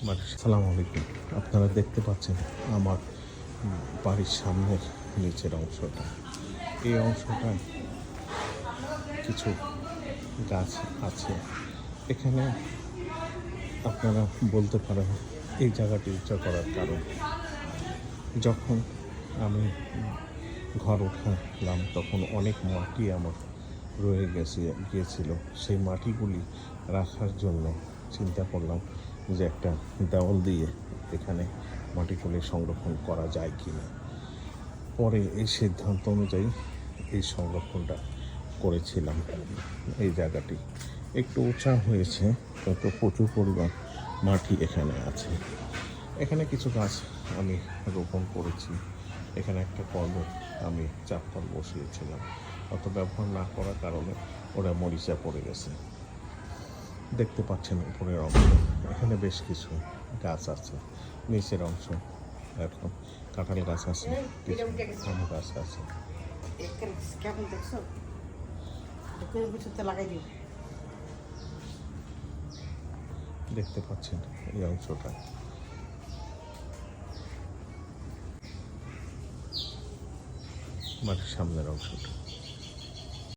আসসালামু আলাইকুম। আপনারা দেখতে পাচ্ছেন আমার বাড়ির সামনের নিচের অংশটা। এই অংশটায় কিছু গাছ আছে। এখানে আপনারা বলতে পারেন এই জায়গাটি উঁচা করার কারণ, যখন আমি ঘর উঠালাম তখন অনেক মাটি আমার গিয়েছিল। সেই মাটিগুলি রাখার জন্য চিন্তা করলাম যে একটা দেওয়াল দিয়ে এখানে মাটিগুলি সংরক্ষণ করা যায় কি না। পরে এই সিদ্ধান্ত অনুযায়ী এই সংরক্ষণটা করেছিলাম। এই জায়গাটি একটু উঁচা হয়েছে, কিন্তু প্রচুর পরিমাণ মাটি এখানে আছে। এখানে কিছু গাছ আমি রোপণ করেছি। এখানে একটা কলম আমি চাপকল বসিয়েছিলাম, অত ব্যবহার না করার কারণে ওরা মরিচা পড়ে গেছে। দেখতে পাচ্ছেন উপরের অংশ, এখানে বেশ কিছু গাছ আছে। নিচের অংশ এখন কাঁঠাল গাছ আছে, কিছু আম গাছ আছে। দেখতে পাচ্ছেন এই অংশটা। মাটির সামনের অংশটা।